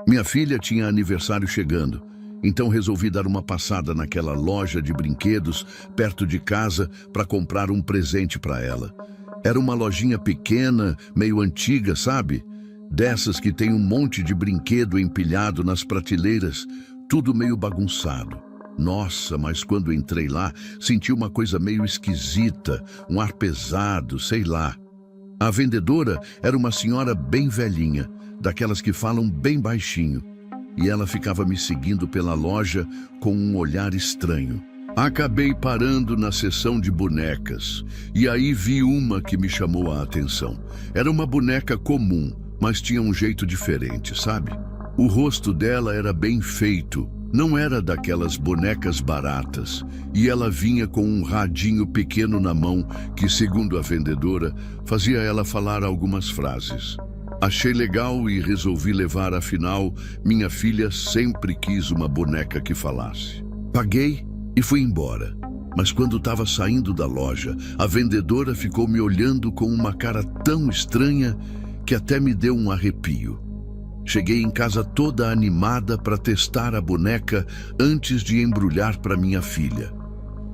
Minha filha tinha aniversário chegando, então resolvi dar uma passada naquela loja de brinquedos perto de casa para comprar um presente para ela. Era uma lojinha pequena, meio antiga, sabe? Dessas que tem um monte de brinquedo empilhado nas prateleiras, tudo meio bagunçado. Nossa, mas quando entrei lá, senti uma coisa meio esquisita, um ar pesado, sei lá. A vendedora era uma senhora bem velhinha, daquelas que falam bem baixinho, e ela ficava me seguindo pela loja com um olhar estranho. Acabei parando na seção de bonecas, e aí vi uma que me chamou a atenção. Era uma boneca comum, mas tinha um jeito diferente, sabe? O rosto dela era bem feito, não era daquelas bonecas baratas, e ela vinha com um radinho pequeno na mão que, segundo a vendedora, fazia ela falar algumas frases. Achei legal e resolvi levar, afinal, minha filha sempre quis uma boneca que falasse. Paguei e fui embora, mas quando estava saindo da loja, a vendedora ficou me olhando com uma cara tão estranha que até me deu um arrepio. Cheguei em casa toda animada para testar a boneca antes de embrulhar para minha filha.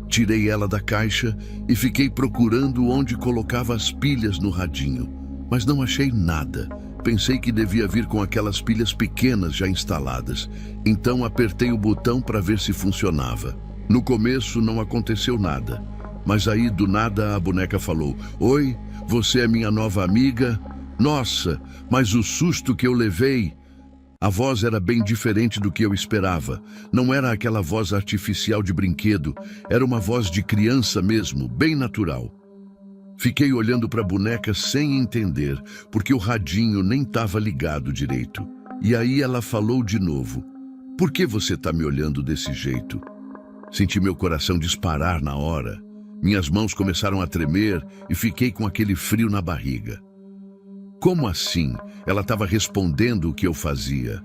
Tirei ela da caixa e fiquei procurando onde colocava as pilhas no radinho, mas não achei nada. Pensei que devia vir com aquelas pilhas pequenas já instaladas, então apertei o botão para ver se funcionava. No começo não aconteceu nada, mas aí do nada a boneca falou: "Oi, você é minha nova amiga?" Nossa, mas o susto que eu levei! A voz era bem diferente do que eu esperava. Não era aquela voz artificial de brinquedo, era uma voz de criança mesmo, bem natural. Fiquei olhando para a boneca sem entender, porque o radinho nem estava ligado direito. E aí ela falou de novo: "Por que você está me olhando desse jeito?" Senti meu coração disparar na hora. Minhas mãos começaram a tremer e fiquei com aquele frio na barriga. Como assim? Ela estava respondendo o que eu fazia.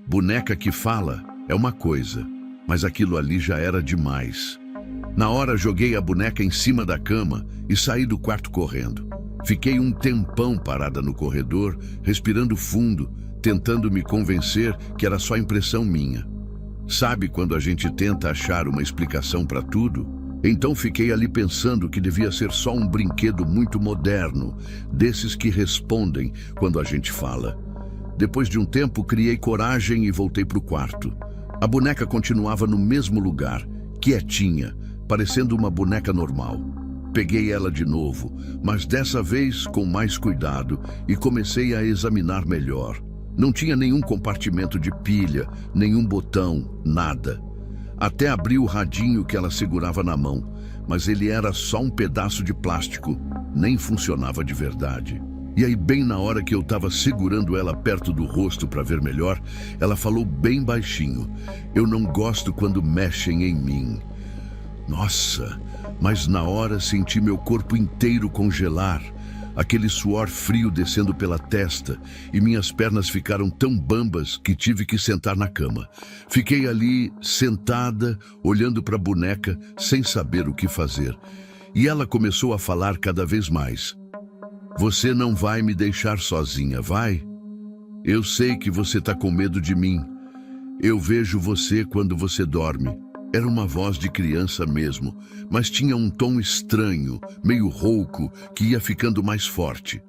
Boneca que fala é uma coisa, mas aquilo ali já era demais. Na hora joguei a boneca em cima da cama e saí do quarto correndo. Fiquei um tempão parada no corredor, respirando fundo, tentando me convencer que era só impressão minha. Sabe quando a gente tenta achar uma explicação para tudo? Então fiquei ali pensando que devia ser só um brinquedo muito moderno, desses que respondem quando a gente fala. Depois de um tempo, criei coragem e voltei para o quarto. A boneca continuava no mesmo lugar, quietinha, parecendo uma boneca normal. Peguei ela de novo, mas dessa vez com mais cuidado, e comecei a examinar melhor. Não tinha nenhum compartimento de pilha, nenhum botão, nada. Até abri o radinho que ela segurava na mão, mas ele era só um pedaço de plástico, nem funcionava de verdade. E aí, bem na hora que eu estava segurando ela perto do rosto para ver melhor, ela falou bem baixinho: "Eu não gosto quando mexem em mim." Nossa, mas na hora senti meu corpo inteiro congelar, aquele suor frio descendo pela testa, e minhas pernas ficaram tão bambas que tive que sentar na cama. Fiquei ali, sentada, olhando para a boneca, sem saber o que fazer. E ela começou a falar cada vez mais: "Você não vai me deixar sozinha, vai? Eu sei que você está com medo de mim. Eu vejo você quando você dorme." Era uma voz de criança mesmo, mas tinha um tom estranho, meio rouco, que ia ficando mais forte.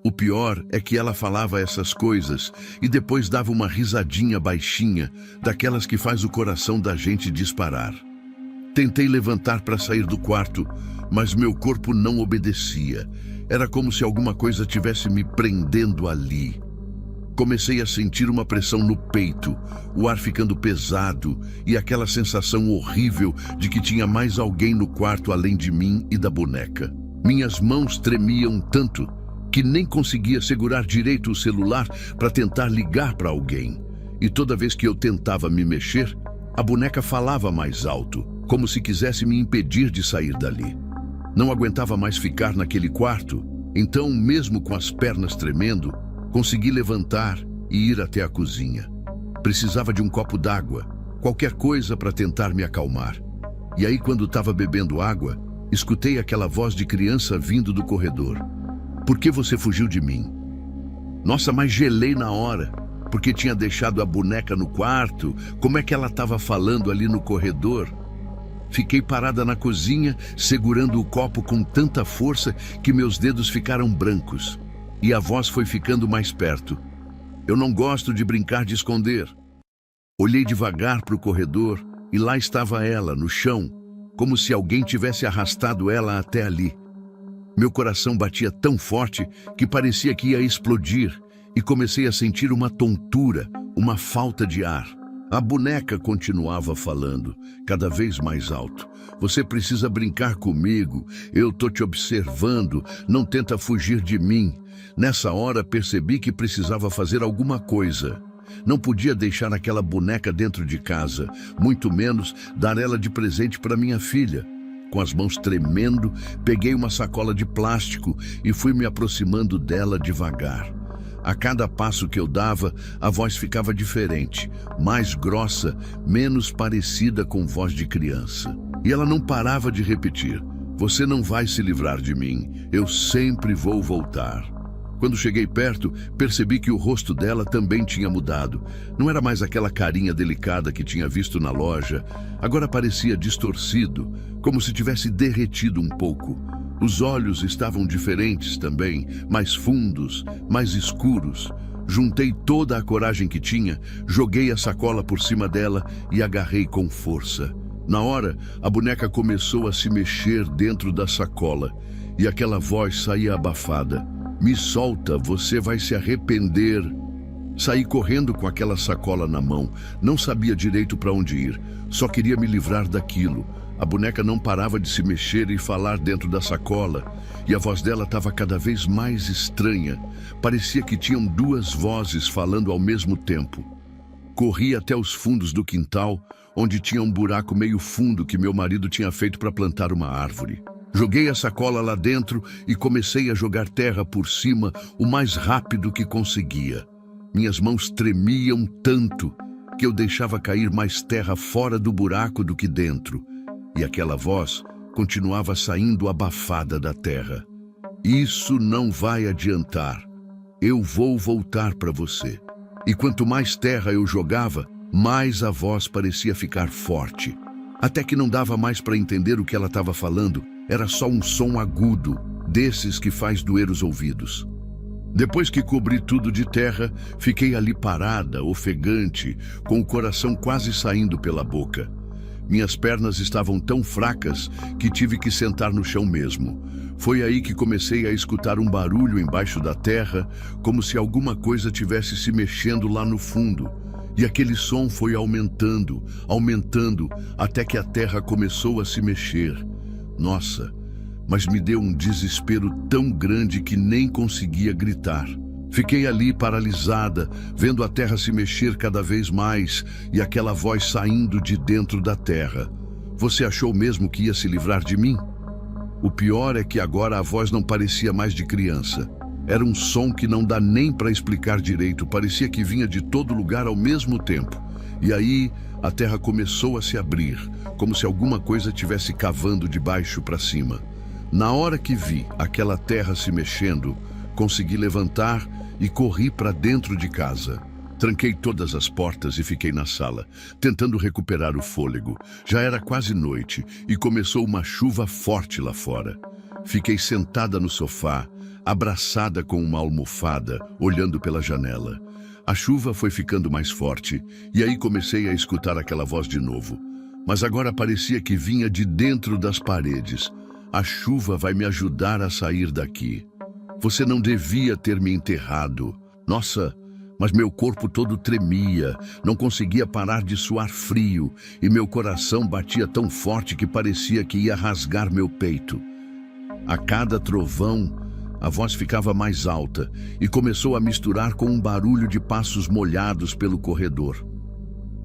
O pior é que ela falava essas coisas e depois dava uma risadinha baixinha, daquelas que faz o coração da gente disparar. Tentei levantar para sair do quarto, mas meu corpo não obedecia. Era como se alguma coisa tivesse me prendendo ali. Comecei a sentir uma pressão no peito, o ar ficando pesado e aquela sensação horrível de que tinha mais alguém no quarto além de mim e da boneca. Minhas mãos tremiam tanto que nem conseguia segurar direito o celular para tentar ligar para alguém. E toda vez que eu tentava me mexer, a boneca falava mais alto, como se quisesse me impedir de sair dali. Não aguentava mais ficar naquele quarto, então, mesmo com as pernas tremendo, consegui levantar e ir até a cozinha. Precisava de um copo d'água, qualquer coisa para tentar me acalmar. E aí, quando estava bebendo água, escutei aquela voz de criança vindo do corredor: "Por que você fugiu de mim?" Nossa, mas gelei na hora. porque tinha deixado a boneca no quarto. Como é que ela estava falando ali no corredor? Fiquei parada na cozinha, segurando o copo com tanta força que meus dedos ficaram brancos. E a voz foi ficando mais perto. Eu não gosto de brincar de esconder. Olhei devagar para o corredor e lá estava ela, no chão, como se alguém tivesse arrastado ela até ali. Meu coração batia tão forte que parecia que ia explodir e comecei a sentir uma tontura, uma falta de ar. A boneca continuava falando, cada vez mais alto. Você precisa brincar comigo, eu tô te observando, não tenta fugir de mim. Nessa hora percebi que precisava fazer alguma coisa. Não podia deixar aquela boneca dentro de casa, muito menos dar ela de presente para minha filha. Com as mãos tremendo, peguei uma sacola de plástico e fui me aproximando dela devagar. A cada passo que eu dava, a voz ficava diferente, mais grossa, menos parecida com voz de criança. E ela não parava de repetir: você não vai se livrar de mim, eu sempre vou voltar. Quando cheguei perto, percebi que o rosto dela também tinha mudado. Não era mais aquela carinha delicada que tinha visto na loja. Agora parecia distorcido, como se tivesse derretido um pouco. Os olhos estavam diferentes também, mais fundos, mais escuros. Juntei toda a coragem que tinha, joguei a sacola por cima dela e agarrei com força. Na hora, a boneca começou a se mexer dentro da sacola e aquela voz saía abafada. Me solta, você vai se arrepender. Saí correndo com aquela sacola na mão. Não sabia direito para onde ir. Só queria me livrar daquilo. A boneca não parava de se mexer e falar dentro da sacola. E a voz dela estava cada vez mais estranha. Parecia que tinham duas vozes falando ao mesmo tempo. Corri até os fundos do quintal, onde tinha um buraco meio fundo que meu marido tinha feito para plantar uma árvore. Joguei a sacola lá dentro e comecei a jogar terra por cima o mais rápido que conseguia. Minhas mãos tremiam tanto que eu deixava cair mais terra fora do buraco do que dentro. E aquela voz continuava saindo abafada da terra. Isso não vai adiantar. Eu vou voltar para você. E quanto mais terra eu jogava, mais a voz parecia ficar forte. Até que não dava mais para entender o que ela estava falando. Era só um som agudo, desses que faz doer os ouvidos. Depois que cobri tudo de terra, fiquei ali parada, ofegante, com o coração quase saindo pela boca. Minhas pernas estavam tão fracas que tive que sentar no chão mesmo. Foi aí que comecei a escutar um barulho embaixo da terra, como se alguma coisa tivesse se mexendo lá no fundo. E aquele som foi aumentando, aumentando, até que a terra começou a se mexer. Nossa, mas me deu um desespero tão grande que nem conseguia gritar. Fiquei ali paralisada, vendo a terra se mexer cada vez mais e aquela voz saindo de dentro da terra. Você achou mesmo que ia se livrar de mim? O pior é que agora a voz não parecia mais de criança. Era um som que não dá nem para explicar direito, parecia que vinha de todo lugar ao mesmo tempo. E aí a terra começou a se abrir, como se alguma coisa estivesse cavando de baixo para cima. Na hora que vi aquela terra se mexendo, consegui levantar e corri para dentro de casa. Tranquei todas as portas e fiquei na sala, tentando recuperar o fôlego. Já era quase noite e começou uma chuva forte lá fora. Fiquei sentada no sofá, abraçada com uma almofada, olhando pela janela. A chuva foi ficando mais forte e aí comecei a escutar aquela voz de novo. Mas agora parecia que vinha de dentro das paredes. A chuva vai me ajudar a sair daqui. Você não devia ter me enterrado. Nossa, mas meu corpo todo tremia, não conseguia parar de suar frio e meu coração batia tão forte que parecia que ia rasgar meu peito. A cada trovão, a voz ficava mais alta e começou a misturar com um barulho de passos molhados pelo corredor.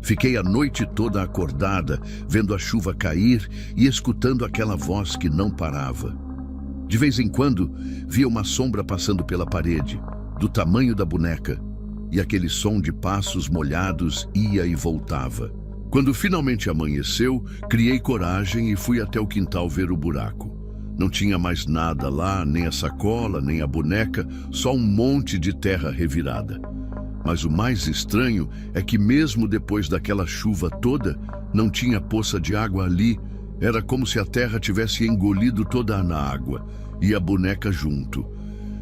Fiquei a noite toda acordada, vendo a chuva cair e escutando aquela voz que não parava. De vez em quando, via uma sombra passando pela parede, do tamanho da boneca, e aquele som de passos molhados ia e voltava. Quando finalmente amanheceu, criei coragem e fui até o quintal ver o buraco. Não tinha mais nada lá, nem a sacola, nem a boneca, só um monte de terra revirada. Mas o mais estranho é que mesmo depois daquela chuva toda, não tinha poça de água ali. Era como se a terra tivesse engolido toda a água e a boneca junto.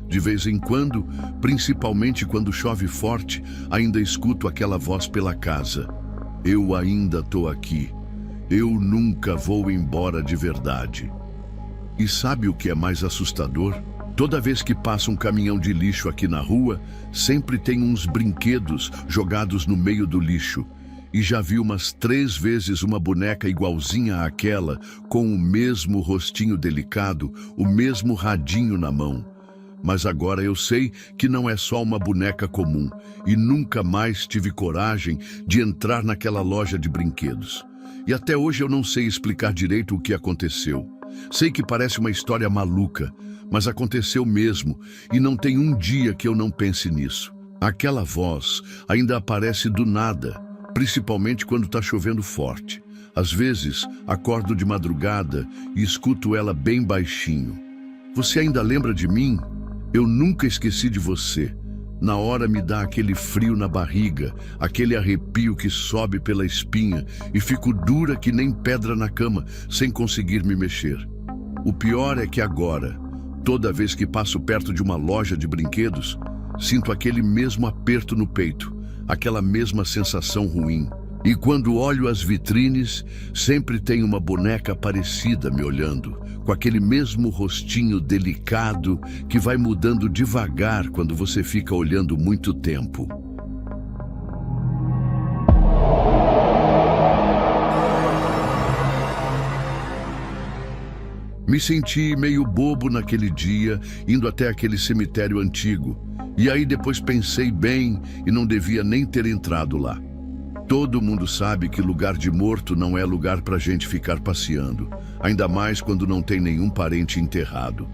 De vez em quando, principalmente quando chove forte, ainda escuto aquela voz pela casa. Eu ainda tô aqui. Eu nunca vou embora de verdade. E sabe o que é mais assustador? Toda vez que passa um caminhão de lixo aqui na rua, sempre tem uns brinquedos jogados no meio do lixo. E já vi umas 3 vezes uma boneca igualzinha àquela, com o mesmo rostinho delicado, o mesmo radinho na mão. Mas agora eu sei que não é só uma boneca comum e nunca mais tive coragem de entrar naquela loja de brinquedos. E até hoje eu não sei explicar direito o que aconteceu. Sei que parece uma história maluca, mas aconteceu mesmo e não tem um dia que eu não pense nisso. Aquela voz ainda aparece do nada, principalmente quando está chovendo forte. Às vezes, acordo de madrugada e escuto ela bem baixinho. Você ainda lembra de mim? Eu nunca esqueci de você. Na hora me dá aquele frio na barriga, aquele arrepio que sobe pela espinha e fico dura que nem pedra na cama, sem conseguir me mexer. O pior é que agora, toda vez que passo perto de uma loja de brinquedos, sinto aquele mesmo aperto no peito, aquela mesma sensação ruim. E quando olho as vitrines, sempre tem uma boneca parecida me olhando, com aquele mesmo rostinho delicado que vai mudando devagar quando você fica olhando muito tempo. Me senti meio bobo naquele dia, indo até aquele cemitério antigo. E aí depois pensei bem e não devia nem ter entrado lá. Todo mundo sabe que lugar de morto não é lugar pra gente ficar passeando, ainda mais quando não tem nenhum parente enterrado.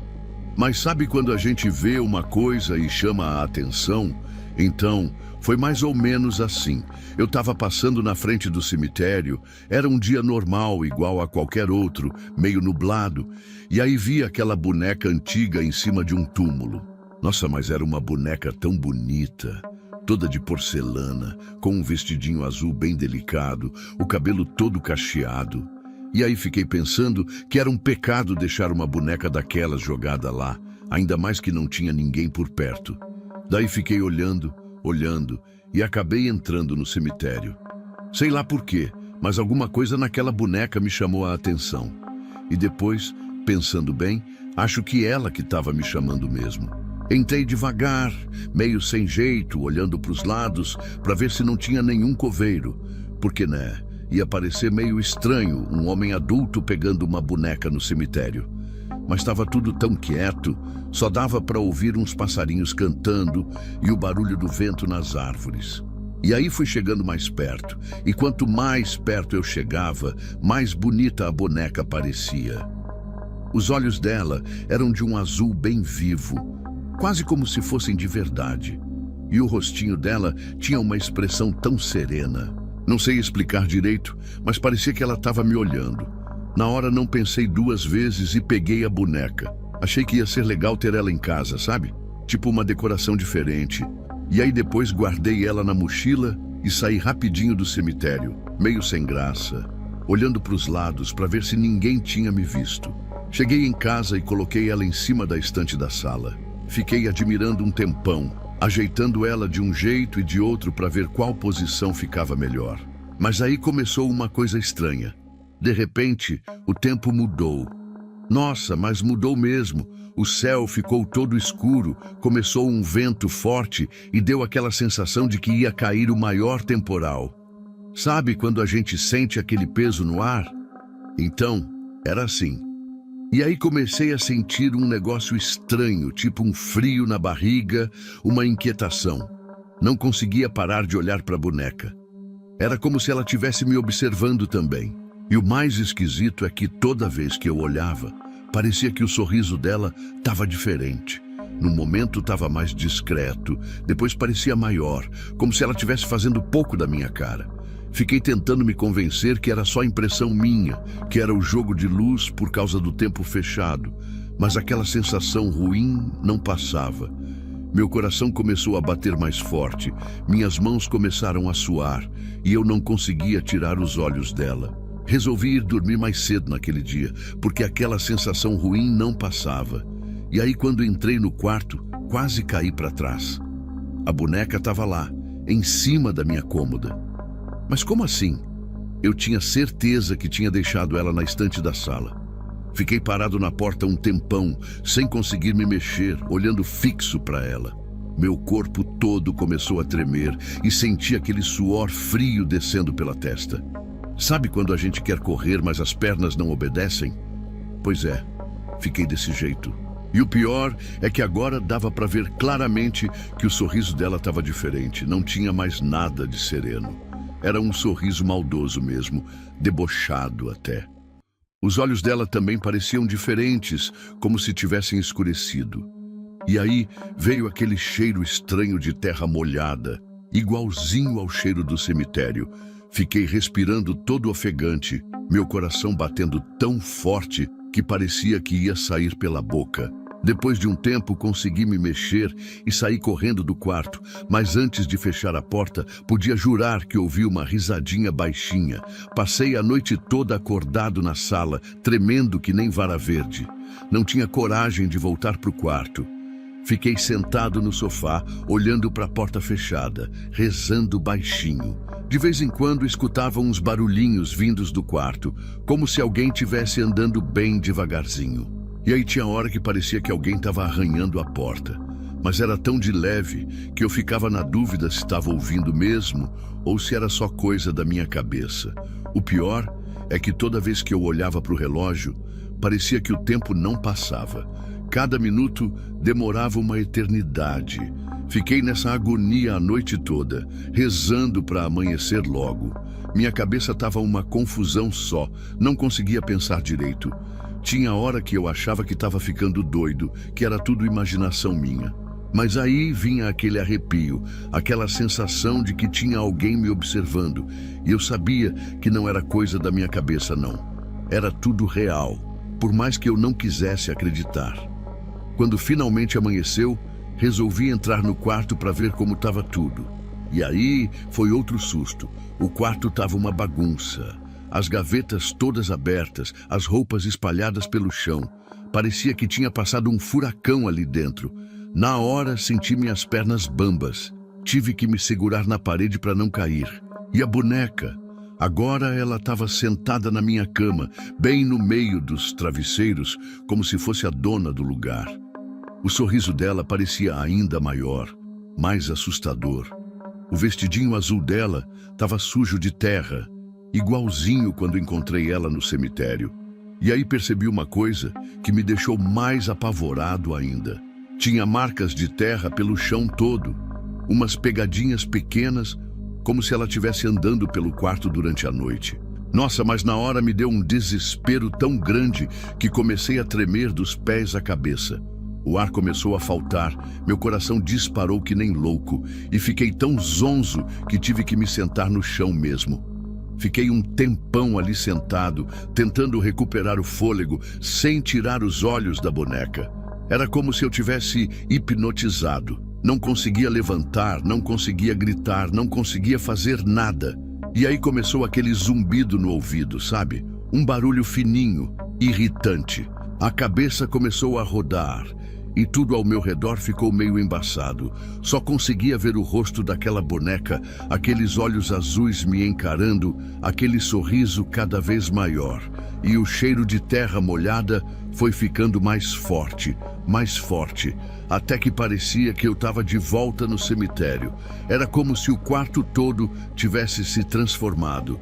Mas sabe quando a gente vê uma coisa e chama a atenção? Então, foi mais ou menos assim. Eu estava passando na frente do cemitério, era um dia normal, igual a qualquer outro, meio nublado, e aí vi aquela boneca antiga em cima de um túmulo. Nossa, mas era uma boneca tão bonita. Toda de porcelana, com um vestidinho azul bem delicado, o cabelo todo cacheado. E aí fiquei pensando que era um pecado deixar uma boneca daquelas jogada lá, ainda mais que não tinha ninguém por perto. Daí fiquei olhando, e acabei entrando no cemitério. Sei lá por quê, mas alguma coisa naquela boneca me chamou a atenção. E depois, pensando bem, acho que ela que estava me chamando mesmo. Entrei devagar, meio sem jeito, olhando para os lados, para ver se não tinha nenhum coveiro. Porque, né, ia parecer meio estranho um homem adulto pegando uma boneca no cemitério. Mas estava tudo tão quieto, só dava para ouvir uns passarinhos cantando e o barulho do vento nas árvores. E aí fui chegando mais perto, e quanto mais perto eu chegava, mais bonita a boneca parecia. Os olhos dela eram de um azul bem vivo, quase como se fossem de verdade. E o rostinho dela tinha uma expressão tão serena. Não sei explicar direito, mas parecia que ela estava me olhando. Na hora não pensei 2 vezes e peguei a boneca. Achei que ia ser legal ter ela em casa, sabe? Tipo uma decoração diferente. E aí depois guardei ela na mochila e saí rapidinho do cemitério, meio sem graça, olhando para os lados para ver se ninguém tinha me visto. Cheguei em casa e coloquei ela em cima da estante da sala. Fiquei admirando um tempão, ajeitando ela de um jeito e de outro para ver qual posição ficava melhor. Mas aí começou uma coisa estranha. De repente, o tempo mudou. Nossa, mas mudou mesmo. O céu ficou todo escuro, começou um vento forte e deu aquela sensação de que ia cair o maior temporal. Sabe quando a gente sente aquele peso no ar? Então, era assim. E aí comecei a sentir um negócio estranho, tipo um frio na barriga, uma inquietação. Não conseguia parar de olhar para a boneca. Era como se ela estivesse me observando também. E o mais esquisito é que toda vez que eu olhava, parecia que o sorriso dela estava diferente. No momento estava mais discreto, depois parecia maior, como se ela estivesse fazendo pouco da minha cara. Fiquei tentando me convencer que era só impressão minha, que era o jogo de luz por causa do tempo fechado, mas aquela sensação ruim não passava. Meu coração começou a bater mais forte, minhas mãos começaram a suar e eu não conseguia tirar os olhos dela. Resolvi ir dormir mais cedo naquele dia, porque aquela sensação ruim não passava. E aí, quando entrei no quarto, quase caí para trás. A boneca estava lá, em cima da minha cômoda. Mas como assim? Eu tinha certeza que tinha deixado ela na estante da sala. Fiquei parado na porta um tempão, sem conseguir me mexer, olhando fixo para ela. Meu corpo todo começou a tremer e senti aquele suor frio descendo pela testa. Sabe quando a gente quer correr, mas as pernas não obedecem? Pois é, fiquei desse jeito. E o pior é que agora dava para ver claramente que o sorriso dela estava diferente, não tinha mais nada de sereno. Era um sorriso maldoso mesmo, debochado até. Os olhos dela também pareciam diferentes, como se tivessem escurecido. E aí veio aquele cheiro estranho de terra molhada, igualzinho ao cheiro do cemitério. Fiquei respirando todo ofegante, meu coração batendo tão forte que parecia que ia sair pela boca. Depois de um tempo, consegui me mexer e saí correndo do quarto, mas antes de fechar a porta, podia jurar que ouvi uma risadinha baixinha. Passei a noite toda acordado na sala, tremendo que nem vara verde. Não tinha coragem de voltar para o quarto. Fiquei sentado no sofá, olhando para a porta fechada, rezando baixinho. De vez em quando escutava uns barulhinhos vindos do quarto, como se alguém estivesse andando bem devagarzinho. E aí tinha hora que parecia que alguém estava arranhando a porta. Mas era tão de leve que eu ficava na dúvida se estava ouvindo mesmo ou se era só coisa da minha cabeça. O pior é que toda vez que eu olhava para o relógio, parecia que o tempo não passava. Cada minuto demorava uma eternidade. Fiquei nessa agonia a noite toda, rezando para amanhecer logo. Minha cabeça estava uma confusão só, não conseguia pensar direito. Tinha hora que eu achava que estava ficando doido, que era tudo imaginação minha. Mas aí vinha aquele arrepio, aquela sensação de que tinha alguém me observando. E eu sabia que não era coisa da minha cabeça, não. Era tudo real, por mais que eu não quisesse acreditar. Quando finalmente amanheceu, resolvi entrar no quarto para ver como estava tudo. E aí foi outro susto. O quarto estava uma bagunça. As gavetas todas abertas, as roupas espalhadas pelo chão. Parecia que tinha passado um furacão ali dentro. Na hora senti minhas pernas bambas. Tive que me segurar na parede para não cair. E a boneca? Agora ela estava sentada na minha cama, bem no meio dos travesseiros, como se fosse a dona do lugar. O sorriso dela parecia ainda maior, mais assustador. O vestidinho azul dela estava sujo de terra, igualzinho quando encontrei ela no cemitério. E aí percebi uma coisa que me deixou mais apavorado ainda. Tinha marcas de terra pelo chão todo, umas pegadinhas pequenas, como se ela estivesse andando pelo quarto durante a noite. Nossa, mas na hora me deu um desespero tão grande que comecei a tremer dos pés à cabeça. O ar começou a faltar, meu coração disparou que nem louco e fiquei tão zonzo que tive que me sentar no chão mesmo. Fiquei um tempão ali sentado, tentando recuperar o fôlego, sem tirar os olhos da boneca. Era como se eu tivesse hipnotizado. Não conseguia levantar, não conseguia gritar, não conseguia fazer nada. E aí começou aquele zumbido no ouvido, sabe? Um barulho fininho, irritante. A cabeça começou a rodar e tudo ao meu redor ficou meio embaçado. Só conseguia ver o rosto daquela boneca, aqueles olhos azuis me encarando, aquele sorriso cada vez maior. E o cheiro de terra molhada foi ficando mais forte, até que parecia que eu estava de volta no cemitério. Era como se o quarto todo tivesse se transformado.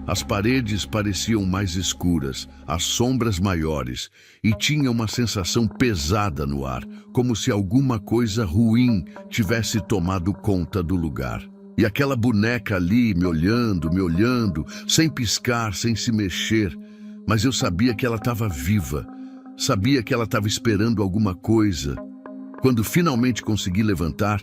As paredes pareciam mais escuras, as sombras maiores, e tinha uma sensação pesada no ar, como se alguma coisa ruim tivesse tomado conta do lugar. E aquela boneca ali me olhando, sem piscar, sem se mexer, mas eu sabia que ela estava viva, sabia que ela estava esperando alguma coisa. Quando finalmente consegui levantar,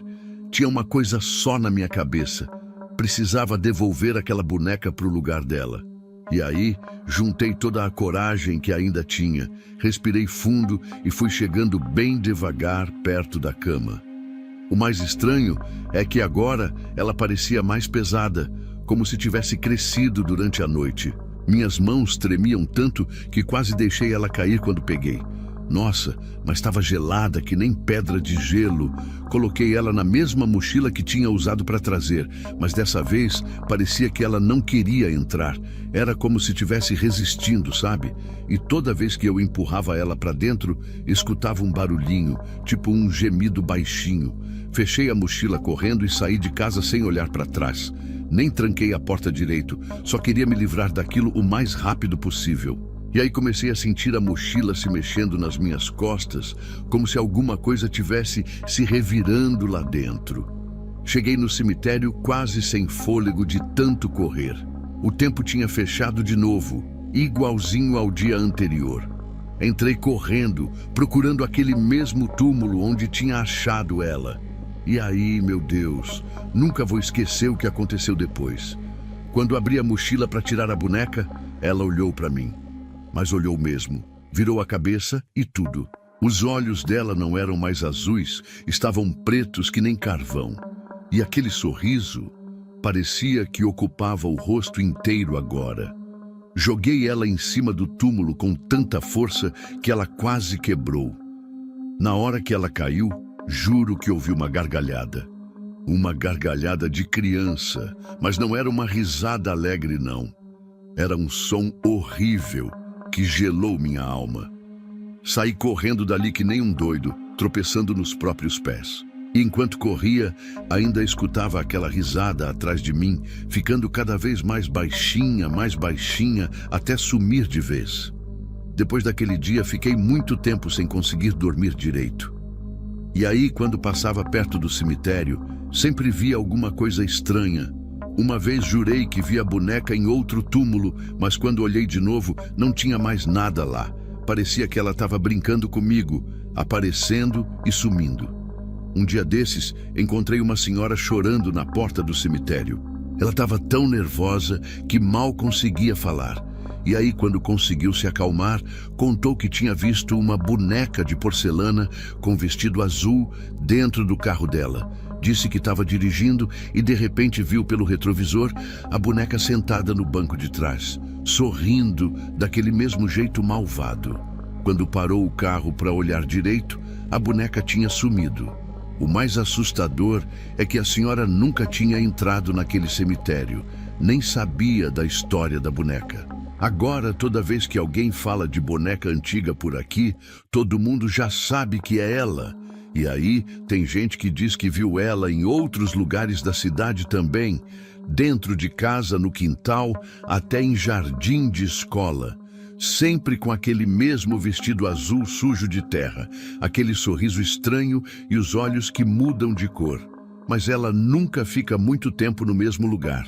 tinha uma coisa só na minha cabeça. Precisava devolver aquela boneca para o lugar dela. E aí, juntei toda a coragem que ainda tinha, respirei fundo e fui chegando bem devagar perto da cama. O mais estranho é que agora ela parecia mais pesada, como se tivesse crescido durante a noite. Minhas mãos tremiam tanto que quase deixei ela cair quando peguei. Nossa, mas estava gelada que nem pedra de gelo. Coloquei ela na mesma mochila que tinha usado para trazer, mas dessa vez parecia que ela não queria entrar. Era como se estivesse resistindo, sabe? E toda vez que eu empurrava ela para dentro, escutava um barulhinho, tipo um gemido baixinho. Fechei a mochila correndo e saí de casa sem olhar para trás. Nem tranquei a porta direito, só queria me livrar daquilo o mais rápido possível. E aí comecei a sentir a mochila se mexendo nas minhas costas, como se alguma coisa tivesse se revirando lá dentro. Cheguei no cemitério quase sem fôlego de tanto correr. O tempo tinha fechado de novo, igualzinho ao dia anterior. Entrei correndo, procurando aquele mesmo túmulo onde tinha achado ela. E aí, meu Deus, nunca vou esquecer o que aconteceu depois. Quando abri a mochila para tirar a boneca, ela olhou para mim. Mas olhou mesmo, virou a cabeça e tudo. Os olhos dela não eram mais azuis, estavam pretos que nem carvão. E aquele sorriso parecia que ocupava o rosto inteiro agora. Joguei ela em cima do túmulo com tanta força que ela quase quebrou. Na hora que ela caiu, juro que ouvi uma gargalhada. Uma gargalhada de criança, mas não era uma risada alegre, não. Era um som horrível que gelou minha alma. Saí correndo dali que nem um doido, tropeçando nos próprios pés. E enquanto corria, ainda escutava aquela risada atrás de mim, ficando cada vez mais baixinha, até sumir de vez. Depois daquele dia, fiquei muito tempo sem conseguir dormir direito. E aí, quando passava perto do cemitério, sempre via alguma coisa estranha. Uma vez jurei que via a boneca em outro túmulo, mas quando olhei de novo, não tinha mais nada lá. Parecia que ela estava brincando comigo, aparecendo e sumindo. Um dia desses, encontrei uma senhora chorando na porta do cemitério. Ela estava tão nervosa que mal conseguia falar. E aí, quando conseguiu se acalmar, contou que tinha visto uma boneca de porcelana com vestido azul dentro do carro dela. Disse que estava dirigindo e de repente viu pelo retrovisor a boneca sentada no banco de trás, sorrindo daquele mesmo jeito malvado. Quando parou o carro para olhar direito, a boneca tinha sumido. O mais assustador é que a senhora nunca tinha entrado naquele cemitério, nem sabia da história da boneca. Agora, toda vez que alguém fala de boneca antiga por aqui, todo mundo já sabe que é ela. E aí, tem gente que diz que viu ela em outros lugares da cidade também, dentro de casa, no quintal, até em jardim de escola. Sempre com aquele mesmo vestido azul sujo de terra, aquele sorriso estranho e os olhos que mudam de cor. Mas ela nunca fica muito tempo no mesmo lugar.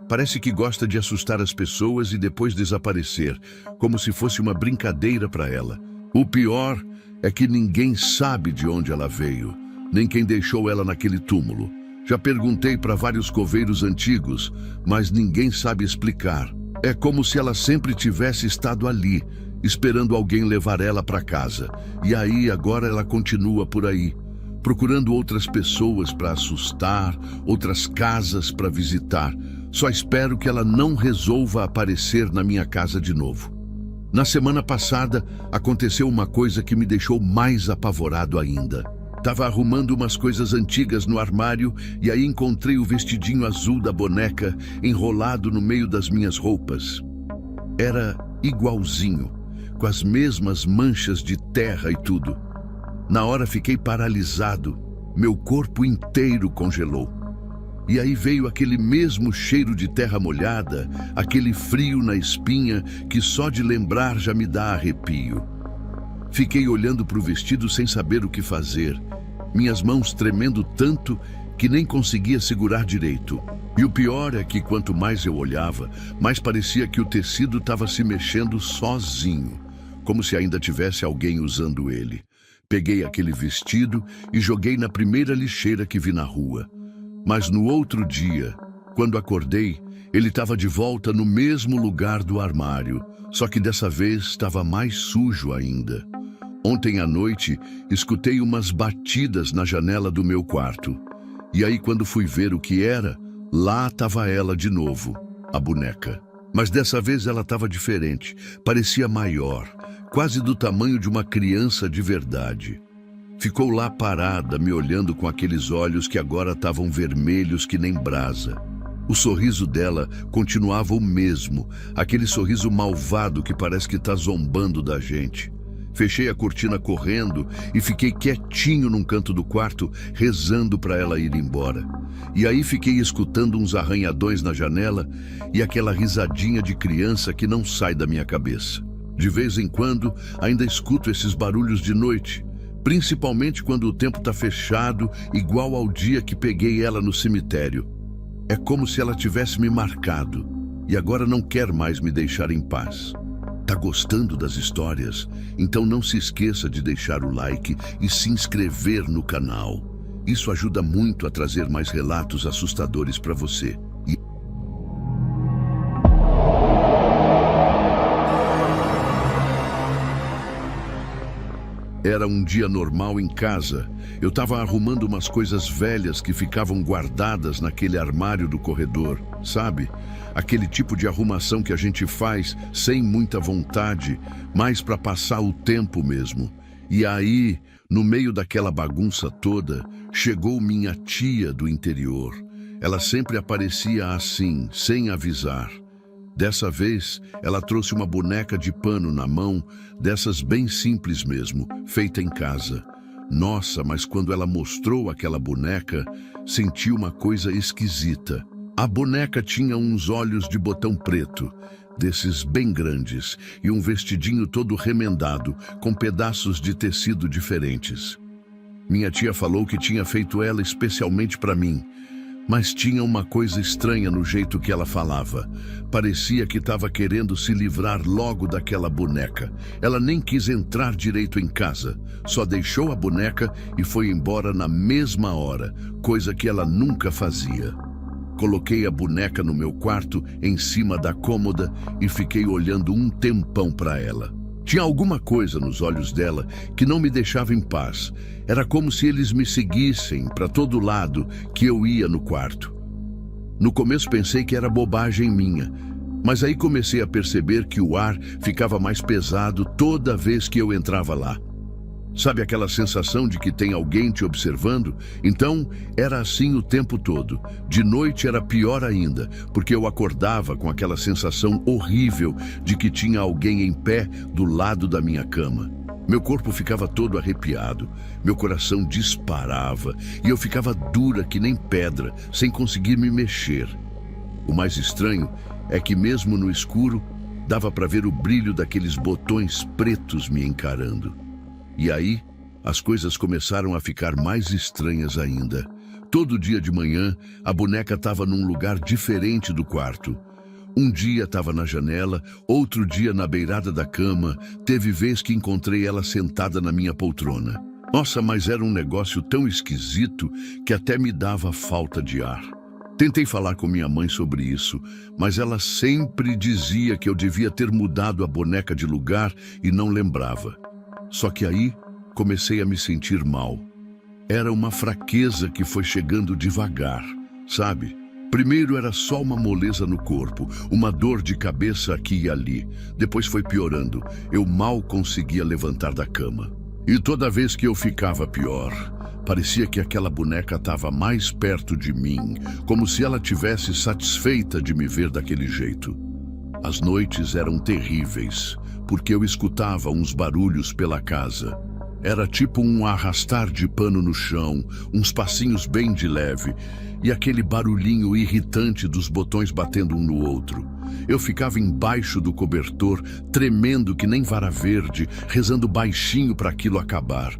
Parece que gosta de assustar as pessoas e depois desaparecer, como se fosse uma brincadeira para ela. O pior é que ninguém sabe de onde ela veio, nem quem deixou ela naquele túmulo. Já perguntei para vários coveiros antigos, mas ninguém sabe explicar. É como se ela sempre tivesse estado ali, esperando alguém levar ela para casa. E aí, agora ela continua por aí, procurando outras pessoas para assustar, outras casas para visitar. Só espero que ela não resolva aparecer na minha casa de novo. Na semana passada, aconteceu uma coisa que me deixou mais apavorado ainda. Estava arrumando umas coisas antigas no armário e aí encontrei o vestidinho azul da boneca enrolado no meio das minhas roupas. Era igualzinho, com as mesmas manchas de terra e tudo. Na hora fiquei paralisado, meu corpo inteiro congelou. E aí veio aquele mesmo cheiro de terra molhada, aquele frio na espinha que só de lembrar já me dá arrepio. Fiquei olhando para o vestido sem saber o que fazer, minhas mãos tremendo tanto que nem conseguia segurar direito. E o pior é que quanto mais eu olhava, mais parecia que o tecido estava se mexendo sozinho, como se ainda tivesse alguém usando ele. Peguei aquele vestido e joguei na primeira lixeira que vi na rua. Mas no outro dia, quando acordei, ele estava de volta no mesmo lugar do armário, só que dessa vez estava mais sujo ainda. Ontem à noite, escutei umas batidas na janela do meu quarto. E aí, quando fui ver o que era, lá estava ela de novo, a boneca. Mas dessa vez ela estava diferente, parecia maior, quase do tamanho de uma criança de verdade. Ficou lá parada, me olhando com aqueles olhos que agora estavam vermelhos que nem brasa. O sorriso dela continuava o mesmo, aquele sorriso malvado que parece que está zombando da gente. Fechei a cortina correndo e fiquei quietinho num canto do quarto, rezando para ela ir embora. E aí fiquei escutando uns arranhadões na janela e aquela risadinha de criança que não sai da minha cabeça. De vez em quando, ainda escuto esses barulhos de noite, principalmente quando o tempo está fechado, igual ao dia que peguei ela no cemitério. É como se ela tivesse me marcado e agora não quer mais me deixar em paz. Tá gostando das histórias? Então não se esqueça de deixar o like e se inscrever no canal. Isso ajuda muito a trazer mais relatos assustadores para você. Era um dia normal em casa. Eu estava arrumando umas coisas velhas que ficavam guardadas naquele armário do corredor, sabe? Aquele tipo de arrumação que a gente faz sem muita vontade, mas para passar o tempo mesmo. E aí, no meio daquela bagunça toda, chegou minha tia do interior. Ela sempre aparecia assim, sem avisar. Dessa vez, ela trouxe uma boneca de pano na mão, dessas bem simples mesmo, feita em casa. Nossa, mas quando ela mostrou aquela boneca, senti uma coisa esquisita. A boneca tinha uns olhos de botão preto, desses bem grandes, e um vestidinho todo remendado, com pedaços de tecido diferentes. Minha tia falou que tinha feito ela especialmente para mim, mas tinha uma coisa estranha no jeito que ela falava. Parecia que estava querendo se livrar logo daquela boneca. Ela nem quis entrar direito em casa, só deixou a boneca e foi embora na mesma hora, coisa que ela nunca fazia. Coloquei a boneca no meu quarto, em cima da cômoda, e fiquei olhando um tempão para ela. Tinha alguma coisa nos olhos dela que não me deixava em paz. Era como se eles me seguissem para todo lado que eu ia no quarto. No começo pensei que era bobagem minha, mas aí comecei a perceber que o ar ficava mais pesado toda vez que eu entrava lá. Sabe aquela sensação de que tem alguém te observando? Então, era assim o tempo todo. De noite era pior ainda, porque eu acordava com aquela sensação horrível de que tinha alguém em pé do lado da minha cama. Meu corpo ficava todo arrepiado, meu coração disparava e eu ficava dura que nem pedra, sem conseguir me mexer. O mais estranho é que mesmo no escuro, dava para ver o brilho daqueles botões pretos me encarando. E aí, as coisas começaram a ficar mais estranhas ainda. Todo dia de manhã, a boneca estava num lugar diferente do quarto. Um dia estava na janela, outro dia na beirada da cama. Teve vez que encontrei ela sentada na minha poltrona. Nossa, mas era um negócio tão esquisito que até me dava falta de ar. Tentei falar com minha mãe sobre isso, mas ela sempre dizia que eu devia ter mudado a boneca de lugar e não lembrava. Só que aí comecei a me sentir mal. Era uma fraqueza que foi chegando devagar, sabe? Primeiro era só uma moleza no corpo, uma dor de cabeça aqui e ali. Depois foi piorando. Eu mal conseguia levantar da cama. E toda vez que eu ficava pior, parecia que aquela boneca estava mais perto de mim, como se ela tivesse satisfeita de me ver daquele jeito. As noites eram terríveis, porque eu escutava uns barulhos pela casa. Era tipo um arrastar de pano no chão, uns passinhos bem de leve, e aquele barulhinho irritante dos botões batendo um no outro. Eu ficava embaixo do cobertor, tremendo que nem vara verde, rezando baixinho para aquilo acabar.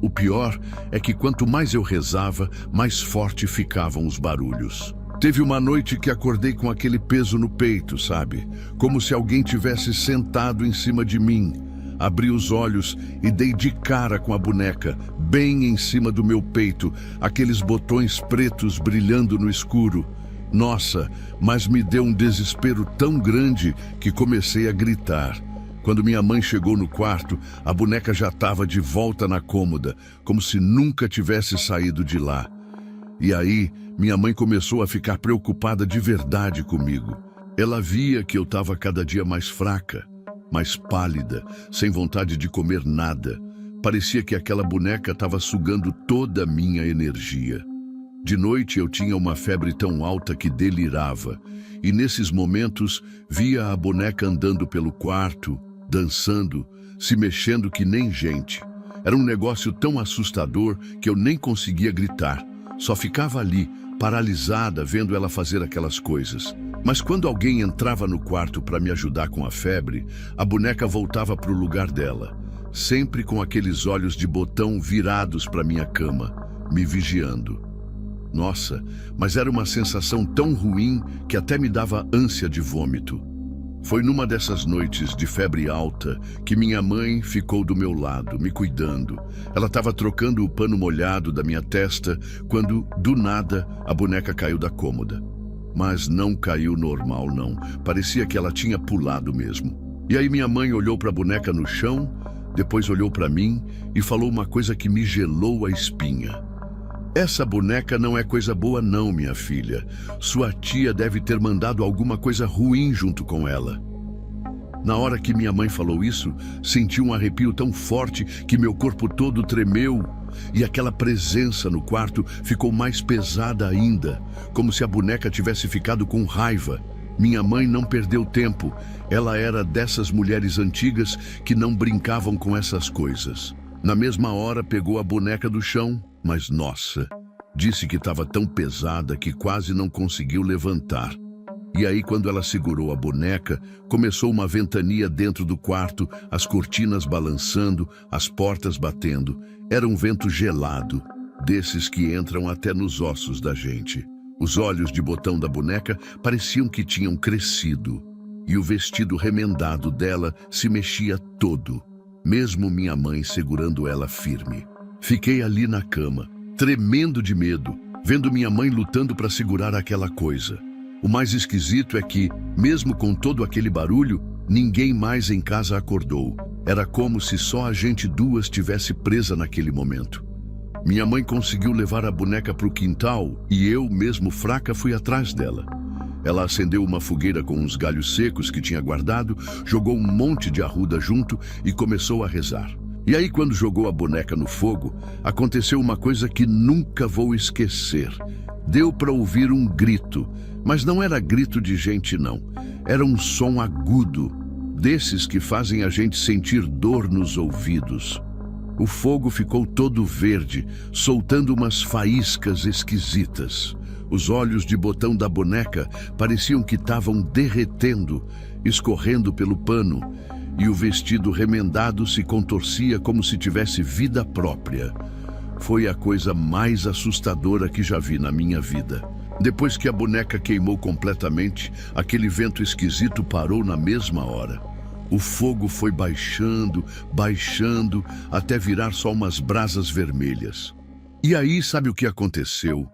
O pior é que quanto mais eu rezava, mais forte ficavam os barulhos. Teve uma noite que acordei com aquele peso no peito, sabe? Como se alguém tivesse sentado em cima de mim. Abri os olhos e dei de cara com a boneca, bem em cima do meu peito, aqueles botões pretos brilhando no escuro. Nossa, mas me deu um desespero tão grande que comecei a gritar. Quando minha mãe chegou no quarto, a boneca já estava de volta na cômoda, como se nunca tivesse saído de lá. E aí, minha mãe começou a ficar preocupada de verdade comigo. Ela via que eu estava cada dia mais fraca, mais pálida, sem vontade de comer nada. Parecia que aquela boneca estava sugando toda a minha energia. De noite eu tinha uma febre tão alta que delirava, e nesses momentos via a boneca andando pelo quarto, dançando, se mexendo que nem gente. Era um negócio tão assustador que eu nem conseguia gritar. Só ficava ali, paralisada, vendo ela fazer aquelas coisas. Mas quando alguém entrava no quarto para me ajudar com a febre, a boneca voltava para o lugar dela, sempre com aqueles olhos de botão virados para minha cama, me vigiando. Nossa, mas era uma sensação tão ruim que até me dava ânsia de vômito. Foi numa dessas noites de febre alta que minha mãe ficou do meu lado, me cuidando. Ela estava trocando o pano molhado da minha testa quando, do nada, a boneca caiu da cômoda. Mas não caiu normal, não. Parecia que ela tinha pulado mesmo. E aí minha mãe olhou para a boneca no chão, depois olhou para mim e falou uma coisa que me gelou a espinha. Essa boneca não é coisa boa não, minha filha. Sua tia deve ter mandado alguma coisa ruim junto com ela. Na hora que minha mãe falou isso, senti um arrepio tão forte que meu corpo todo tremeu. E aquela presença no quarto ficou mais pesada ainda, como se a boneca tivesse ficado com raiva. Minha mãe não perdeu tempo. Ela era dessas mulheres antigas que não brincavam com essas coisas. Na mesma hora pegou a boneca do chão, mas nossa, disse que estava tão pesada que quase não conseguiu levantar. E aí, quando ela segurou a boneca, começou uma ventania dentro do quarto, as cortinas balançando, as portas batendo. Era um vento gelado, desses que entram até nos ossos da gente. Os olhos de botão da boneca pareciam que tinham crescido, e o vestido remendado dela se mexia todo, mesmo minha mãe segurando ela firme. Fiquei ali na cama, tremendo de medo, vendo minha mãe lutando para segurar aquela coisa. O mais esquisito é que, mesmo com todo aquele barulho, ninguém mais em casa acordou. Era como se só a gente duas tivesse presa naquele momento. Minha mãe conseguiu levar a boneca para o quintal e eu, mesmo fraca, fui atrás dela. Ela acendeu uma fogueira com uns galhos secos que tinha guardado, jogou um monte de arruda junto e começou a rezar. E aí, quando jogou a boneca no fogo, aconteceu uma coisa que nunca vou esquecer. Deu para ouvir um grito, mas não era grito de gente não. Era um som agudo, desses que fazem a gente sentir dor nos ouvidos. O fogo ficou todo verde, soltando umas faíscas esquisitas. Os olhos de botão da boneca pareciam que estavam derretendo, escorrendo pelo pano, e o vestido remendado se contorcia como se tivesse vida própria. Foi a coisa mais assustadora que já vi na minha vida. Depois que a boneca queimou completamente, aquele vento esquisito parou na mesma hora. O fogo foi baixando, baixando, até virar só umas brasas vermelhas. E aí, sabe o que aconteceu?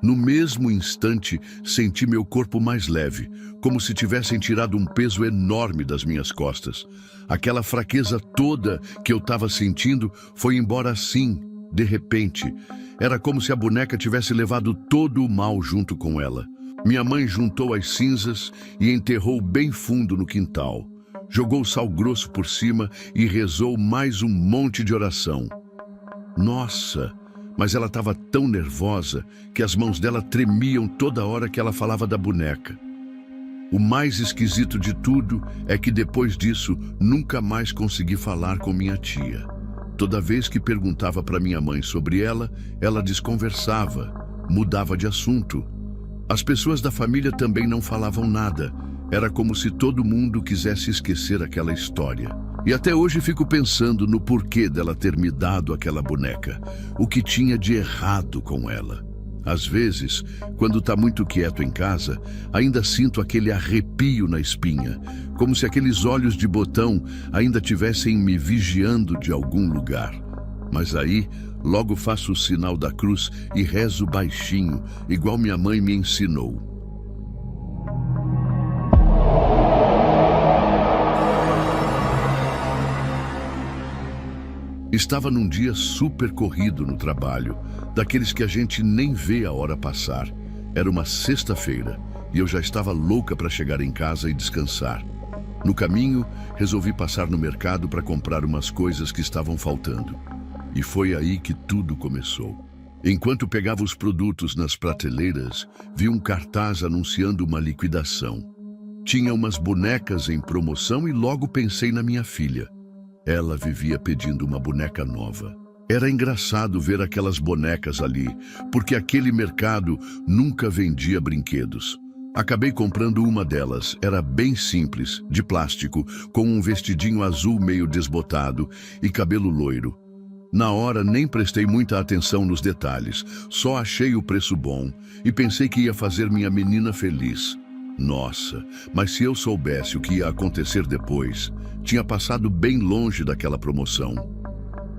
No mesmo instante, senti meu corpo mais leve, como se tivessem tirado um peso enorme das minhas costas. Aquela fraqueza toda que eu estava sentindo foi embora assim, de repente. Era como se a boneca tivesse levado todo o mal junto com ela. Minha mãe juntou as cinzas e enterrou bem fundo no quintal. Jogou sal grosso por cima e rezou mais um monte de oração. Nossa! Mas ela estava tão nervosa que as mãos dela tremiam toda hora que ela falava da boneca. O mais esquisito de tudo é que depois disso nunca mais consegui falar com minha tia. Toda vez que perguntava para minha mãe sobre ela, ela desconversava, mudava de assunto. As pessoas da família também não falavam nada. Era como se todo mundo quisesse esquecer aquela história. E até hoje fico pensando no porquê dela ter me dado aquela boneca. O que tinha de errado com ela. Às vezes, quando está muito quieto em casa, ainda sinto aquele arrepio na espinha, como se aqueles olhos de botão ainda tivessem me vigiando de algum lugar. Mas aí, logo faço o sinal da cruz e rezo baixinho, igual minha mãe me ensinou. Estava num dia super corrido no trabalho, daqueles que a gente nem vê a hora passar. Era uma sexta-feira e eu já estava louca para chegar em casa e descansar. No caminho, resolvi passar no mercado para comprar umas coisas que estavam faltando. E foi aí que tudo começou. Enquanto pegava os produtos nas prateleiras, vi um cartaz anunciando uma liquidação. Tinha umas bonecas em promoção e logo pensei na minha filha. Ela vivia pedindo uma boneca nova. Era engraçado ver aquelas bonecas ali, porque aquele mercado nunca vendia brinquedos. Acabei comprando uma delas. Era bem simples, de plástico, com um vestidinho azul meio desbotado e cabelo loiro. Na hora nem prestei muita atenção nos detalhes, só achei o preço bom e pensei que ia fazer minha menina feliz. Nossa, mas se eu soubesse o que ia acontecer depois, tinha passado bem longe daquela promoção.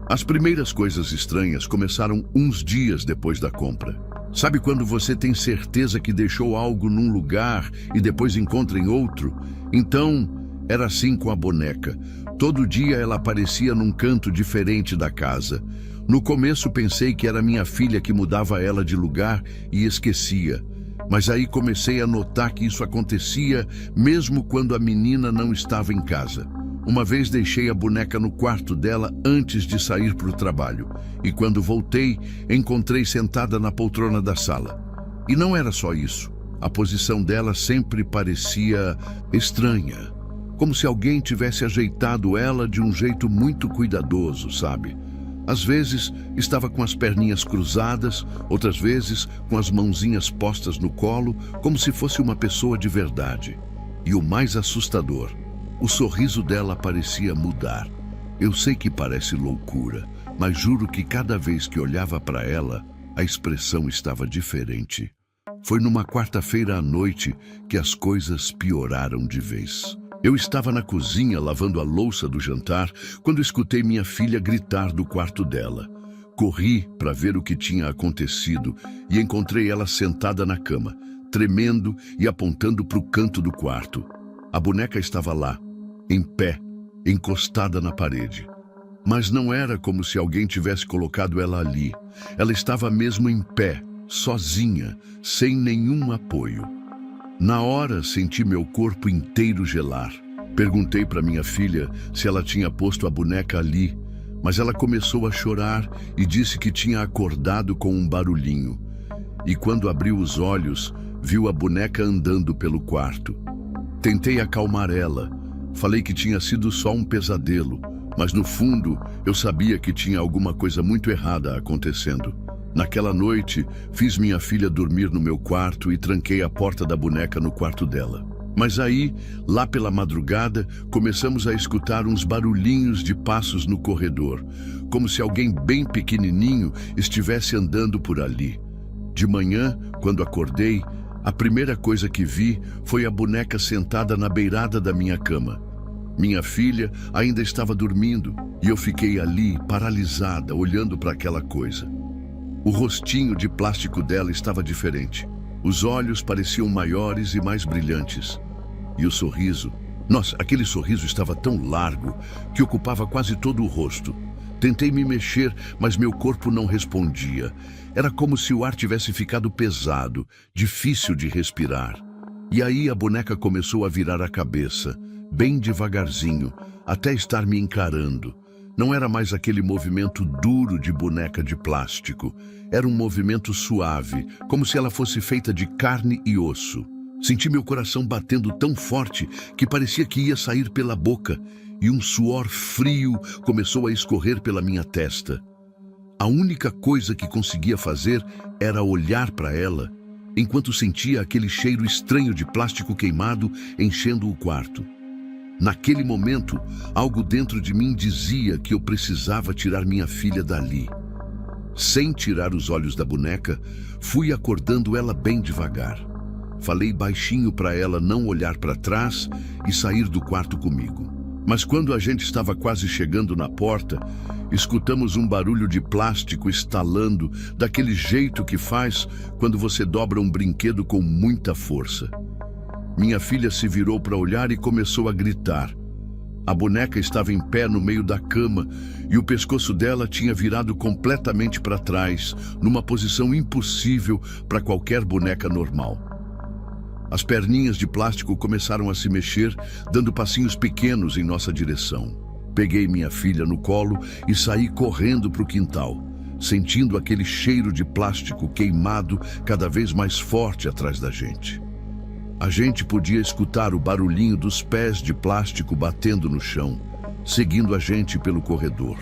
As primeiras coisas estranhas começaram uns dias depois da compra. Sabe quando você tem certeza que deixou algo num lugar e depois encontra em outro? Então, era assim com a boneca. Todo dia ela aparecia num canto diferente da casa. No começo pensei que era minha filha que mudava ela de lugar e esquecia. Mas aí comecei a notar que isso acontecia mesmo quando a menina não estava em casa. Uma vez deixei a boneca no quarto dela antes de sair para o trabalho. E quando voltei, encontrei sentada na poltrona da sala. E não era só isso. A posição dela sempre parecia estranha. Como se alguém tivesse ajeitado ela de um jeito muito cuidadoso, sabe? Às vezes estava com as perninhas cruzadas, outras vezes com as mãozinhas postas no colo, como se fosse uma pessoa de verdade. E o mais assustador, o sorriso dela parecia mudar. Eu sei que parece loucura, mas juro que cada vez que olhava para ela, a expressão estava diferente. Foi numa quarta-feira à noite que as coisas pioraram de vez. Eu estava na cozinha lavando a louça do jantar quando escutei minha filha gritar do quarto dela. Corri para ver o que tinha acontecido e encontrei ela sentada na cama, tremendo e apontando para o canto do quarto. A boneca estava lá, em pé, encostada na parede. Mas não era como se alguém tivesse colocado ela ali. Ela estava mesmo em pé, sozinha, sem nenhum apoio. Na hora, senti meu corpo inteiro gelar. Perguntei para minha filha se ela tinha posto a boneca ali, mas ela começou a chorar e disse que tinha acordado com um barulhinho. E quando abriu os olhos, viu a boneca andando pelo quarto. Tentei acalmar ela. Falei que tinha sido só um pesadelo, mas no fundo eu sabia que tinha alguma coisa muito errada acontecendo. Naquela noite, fiz minha filha dormir no meu quarto e tranquei a porta da boneca no quarto dela. Mas aí, lá pela madrugada, começamos a escutar uns barulhinhos de passos no corredor, como se alguém bem pequenininho estivesse andando por ali. De manhã, quando acordei, a primeira coisa que vi foi a boneca sentada na beirada da minha cama. Minha filha ainda estava dormindo e eu fiquei ali, paralisada, olhando para aquela coisa. O rostinho de plástico dela estava diferente. Os olhos pareciam maiores e mais brilhantes. E o sorriso... Nossa, aquele sorriso estava tão largo que ocupava quase todo o rosto. Tentei me mexer, mas meu corpo não respondia. Era como se o ar tivesse ficado pesado, difícil de respirar. E aí a boneca começou a virar a cabeça, bem devagarzinho, até estar me encarando. Não era mais aquele movimento duro de boneca de plástico. Era um movimento suave, como se ela fosse feita de carne e osso. Senti meu coração batendo tão forte que parecia que ia sair pela boca, e um suor frio começou a escorrer pela minha testa. A única coisa que conseguia fazer era olhar para ela, enquanto sentia aquele cheiro estranho de plástico queimado enchendo o quarto. Naquele momento, algo dentro de mim dizia que eu precisava tirar minha filha dali. Sem tirar os olhos da boneca, fui acordando ela bem devagar. Falei baixinho para ela não olhar para trás e sair do quarto comigo. Mas quando a gente estava quase chegando na porta, escutamos um barulho de plástico estalando daquele jeito que faz quando você dobra um brinquedo com muita força. Minha filha se virou para olhar e começou a gritar. A boneca estava em pé no meio da cama e o pescoço dela tinha virado completamente para trás, numa posição impossível para qualquer boneca normal. As perninhas de plástico começaram a se mexer, dando passinhos pequenos em nossa direção. Peguei minha filha no colo e saí correndo para o quintal, sentindo aquele cheiro de plástico queimado cada vez mais forte atrás da gente. A gente podia escutar o barulhinho dos pés de plástico batendo no chão, seguindo a gente pelo corredor.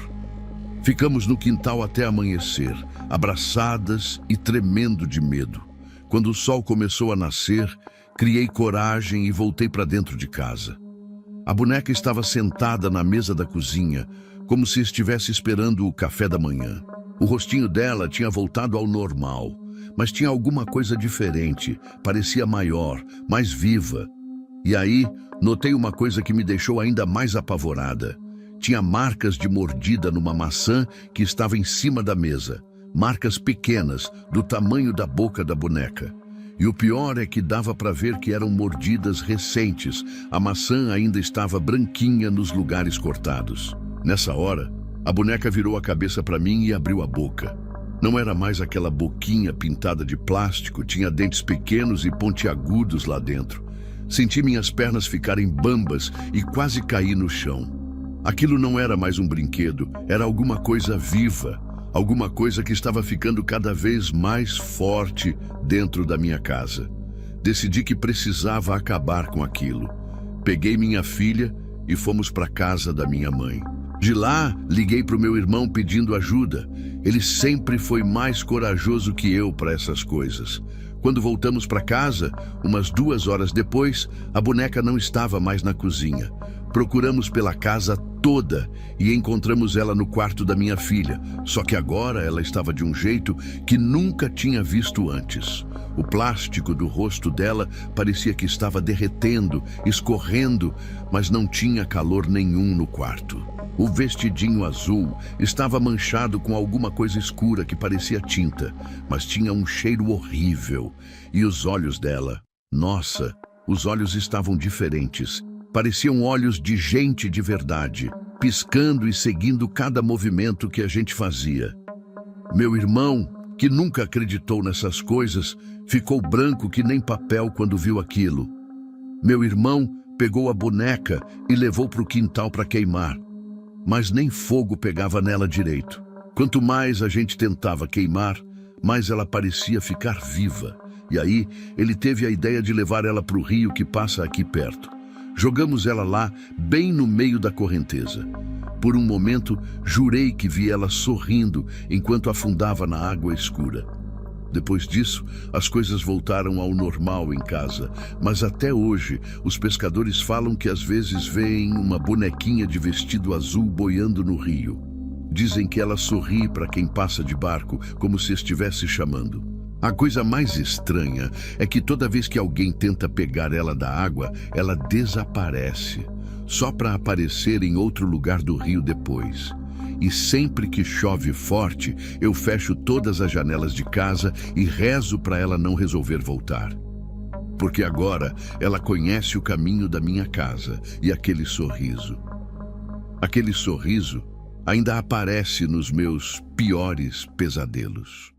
Ficamos no quintal até amanhecer, abraçadas e tremendo de medo. Quando o sol começou a nascer, criei coragem e voltei para dentro de casa. A boneca estava sentada na mesa da cozinha, como se estivesse esperando o café da manhã. O rostinho dela tinha voltado ao normal, mas tinha alguma coisa diferente, parecia maior, mais viva. E aí, notei uma coisa que me deixou ainda mais apavorada. Tinha marcas de mordida numa maçã que estava em cima da mesa. Marcas pequenas, do tamanho da boca da boneca. E o pior é que dava para ver que eram mordidas recentes. A maçã ainda estava branquinha nos lugares cortados. Nessa hora, a boneca virou a cabeça para mim e abriu a boca. Não era mais aquela boquinha pintada de plástico, tinha dentes pequenos e pontiagudos lá dentro. Senti minhas pernas ficarem bambas e quase caí no chão. Aquilo não era mais um brinquedo, era alguma coisa viva, alguma coisa que estava ficando cada vez mais forte dentro da minha casa. Decidi que precisava acabar com aquilo. Peguei minha filha e fomos para a casa da minha mãe. De lá, liguei para o meu irmão pedindo ajuda. Ele sempre foi mais corajoso que eu para essas coisas. Quando voltamos para casa, umas 2 horas depois, a boneca não estava mais na cozinha. Procuramos pela casa toda e encontramos ela no quarto da minha filha. Só que agora ela estava de um jeito que nunca tinha visto antes. O plástico do rosto dela parecia que estava derretendo, escorrendo, mas não tinha calor nenhum no quarto. O vestidinho azul estava manchado com alguma coisa escura que parecia tinta, mas tinha um cheiro horrível. E os olhos dela, nossa, os olhos estavam diferentes. Pareciam olhos de gente de verdade, piscando e seguindo cada movimento que a gente fazia. Meu irmão, que nunca acreditou nessas coisas, ficou branco que nem papel quando viu aquilo. Meu irmão pegou a boneca e levou para o quintal para queimar. Mas nem fogo pegava nela direito. Quanto mais a gente tentava queimar, mais ela parecia ficar viva. E aí, ele teve a ideia de levar ela para o rio que passa aqui perto. Jogamos ela lá, bem no meio da correnteza. Por um momento, jurei que vi ela sorrindo enquanto afundava na água escura. Depois disso, as coisas voltaram ao normal em casa, mas até hoje os pescadores falam que às vezes veem uma bonequinha de vestido azul boiando no rio. Dizem que ela sorri para quem passa de barco, como se estivesse chamando. A coisa mais estranha é que toda vez que alguém tenta pegar ela da água, ela desaparece, só para aparecer em outro lugar do rio depois. E sempre que chove forte, eu fecho todas as janelas de casa e rezo para ela não resolver voltar. Porque agora ela conhece o caminho da minha casa e aquele sorriso. Aquele sorriso ainda aparece nos meus piores pesadelos.